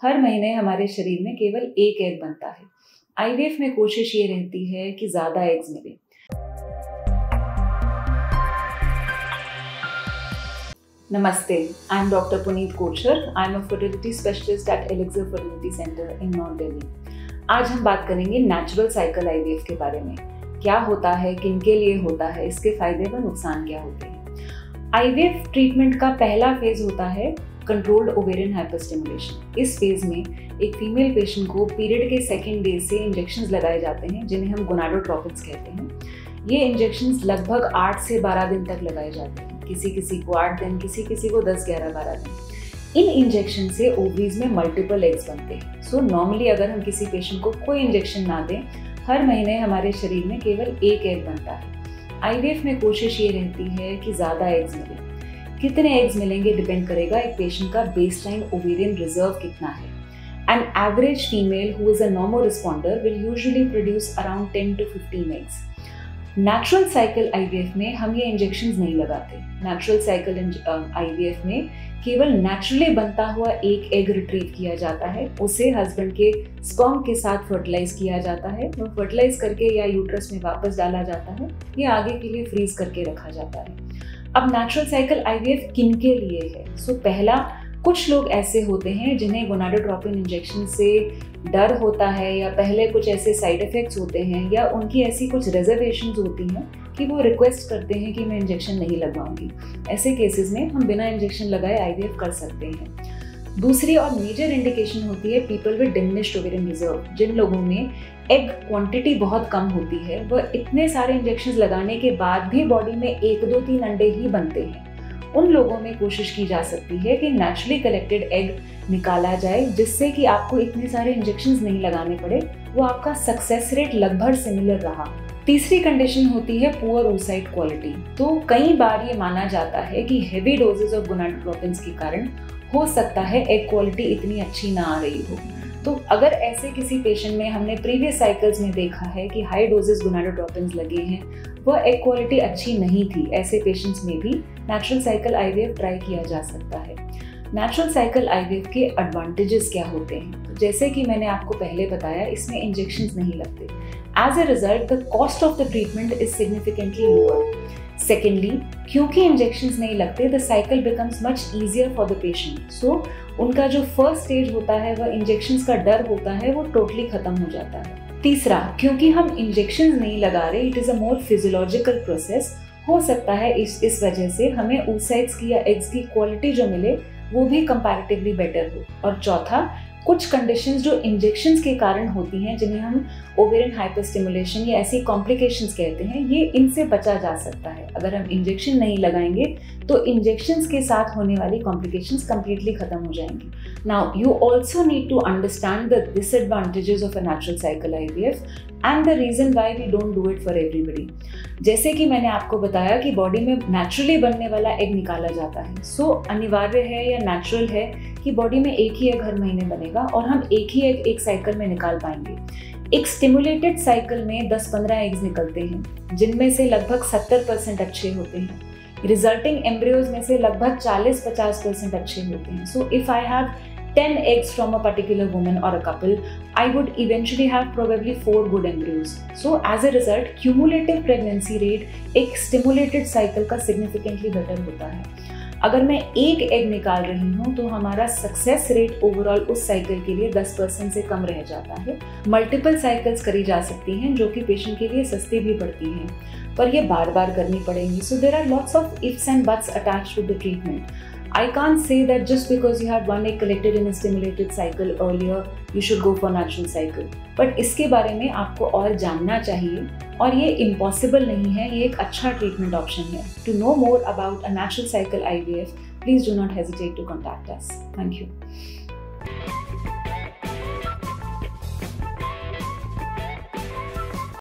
हर महीने हमारे शरीर में केवल एक एग बनता है। आईवीएफ में कोशिश ये रहती है कि ज़्यादा एग्स मिले। Namaste, I am Dr. Puneet Kochhar. I am a fertility specialist at Elixir Fertility Center in Mount Delhi. आज हम बात करेंगे नेचुरल साइकिल आईवीएफ के बारे में। क्या होता है, किनके लिए होता है, इसके फायदे व नुकसान क्या होते हैं। आईवीएफ ट्रीटमेंट का पहला फेज होता है कंट्रोल्ड ओवेरियन हाइपरस्टिमुलेशन। इस फेज में एक फीमेल पेशेंट को पीरियड के सेकेंड डे से इंजेक्शंस लगाए जाते हैं, जिन्हें हम गोनाडोट्रोपिन्स कहते हैं। ये इंजेक्शंस लगभग 8 से 12 दिन तक लगाए जाते हैं, किसी किसी को 8 दिन, किसी किसी को 10, 11, 12 दिन। इन इंजेक्शन से ओवरीज में मल्टीपल एग्स बनते हैं। सो नॉर्मली अगर हम किसी पेशेंट को कोई इंजेक्शन ना दें, हर महीने हमारे शरीर में केवल एक एग बनता है। आईवीएफ में कोशिश ये रहती है कि ज़्यादा एग्स मिले। कितने एग्स मिलेंगे डिपेंड करेगा एक पेशेंट का बेसलाइन ओवेरियन रिजर्व कितना है। An average female who is a normal responder will usually produce around 10 to 15 eggs. Natural cycle IVF में हम ये इंजेक्शंस नहीं लगाते। नेचुरल साइकिल आईवीएफ में केवल नेचुरली बनता हुआ एक एग रिट्रीव किया जाता है, उसे हस्बैंड के स्पर्म के साथ फर्टिलाइज किया जाता है, वो फर्टिलाइज करके या यूट्रस में वापस डाला जाता है, ये आगे के लिए फ्रीज करके रखा जाता है। अब नेचुरल साइकिल आईवीएफ किनके लिए है? पहला, कुछ लोग ऐसे होते हैं जिन्हें गोनाडोट्रोपिन इंजेक्शन से डर होता है, या पहले कुछ ऐसे साइड इफेक्ट्स होते हैं, या उनकी ऐसी कुछ रिजर्वेशंस होती हैं कि वो रिक्वेस्ट करते हैं कि मैं इंजेक्शन नहीं लगवाऊंगी। ऐसे केसेस में हम बिना इंजेक्शन लगाए आईवीएफ कर सकते हैं। दूसरी और मेजर इंडिकेशन होती है people with diminished ovarian reserve. जिन लोगों में एग क्वांटिटी बहुत कम होती है, वह इतने सारे इंजेक्शन लगाने के बाद भी बॉडी में 1, 2, 3 अंडे ही बनते हैं। उन लोगों में कोशिश की जा सकती है कि नेचुरली कलेक्टेड एग निकाला जाए, जिससे कि आपको इतने सारे इंजेक्शंस नहीं लगाने पड़े। वो आपका सक्सेस रेट लगभग सिमिलर रहा। तीसरी कंडीशन होती है पुअर oocyte क्वालिटी। तो कई बार ये माना जाता है कि हेवी डोजेज ऑफ गोनाडोट्रोपिन्स के कारण हो सकता है एग क्वालिटी इतनी अच्छी ना आ रही हो। तो अगर ऐसे किसी पेशेंट में हमने प्रीवियस साइकिल्स में देखा है कि हाई डोजेस गोनाडोट्रोपिन्स लगे हैं, वह एग क्वालिटी अच्छी नहीं थी, ऐसे पेशेंट्स में भी नेचुरल साइकिल आईवीएफ ट्राई किया जा सकता है। नेचुरल साइकिल आईवीएफ के एडवांटेजेस क्या होते हैं? तो जैसे कि मैंने आपको पहले बताया, इसमें इंजेक्शंस नहीं लगते। As a result the cost of the treatment is significantly lower. Secondly, क्योंकि इंजेक्शंस नहीं लगते, the cycle becomes much easier for the patient. So उनका जो फर्स्ट स्टेज होता है, वह इंजेक्शंस का डर होता है, वो टोटली खत्म हो जाता है। तीसरा, क्योंकि हम इंजेक्शंस नहीं लगा रहे, it is a more physiological process. हो सकता है इस वजह से हमें oocytes की या एग्स की क्वालिटी जो मिले वो भी कंपैरेटिवली बेटर हो। और चौथा, कुछ कंडीशंस जो इंजेक्शंस के कारण होती हैं, जिन्हें हम ओवेरियन हाइपरस्टिमुलेशन या ऐसी कॉम्प्लिकेशंस कहते हैं, ये इनसे बचा जा सकता है। अगर हम इंजेक्शन नहीं लगाएंगे तो इंजेक्शंस के साथ होने वाली कॉम्प्लिकेशंस कंप्लीटली खत्म हो जाएंगी। Now you also need to understand the disadvantages of a natural cycle IVF and the reason why we don't do it for everybody. जैसे कि मैंने आपको बताया कि बॉडी में नेचुरली बनने वाला एग निकाला जाता है, सो अनिवार्य है या नेचुरल है कि बॉडी में एक ही एग हर महीने बनेगा और हम एक ही एग एक साइकिल में निकाल पाएंगे। एक स्टिमुलेटेड साइकिल में 10-15 एग्स निकलते हैं, जिनमें से लगभग 70% अच्छे होते हैं। रिजल्टिंग एम्ब्रियोज में से लगभग 40-50% अच्छे होते हैं। So if I have 10 eggs from a particular woman or a couple, I would eventually have probably 4 good embryos. So as a result, cumulative pregnancy rate एक stimulated cycle का significantly better होता है। अगर मैं एक एग निकाल रही हूँ तो हमारा सक्सेस रेट ओवरऑल उस साइकिल के लिए 10% से कम रह जाता है। मल्टीपल साइकिल्स करी जा सकती हैं, जो कि पेशेंट के लिए सस्ती भी पड़ती हैं, पर ये बार बार करनी पड़ेंगी। So there are lots of ifs and buts attached to the treatment. I can't say that just because you had one egg collected in a stimulated cycle earlier, you should go for natural cycle. But इसके बारे में आपको और जानना चाहिए, और ये impossible नहीं है, ये एक अच्छा treatment option है. To know more about a natural cycle IVF, please do not hesitate to contact us. Thank you.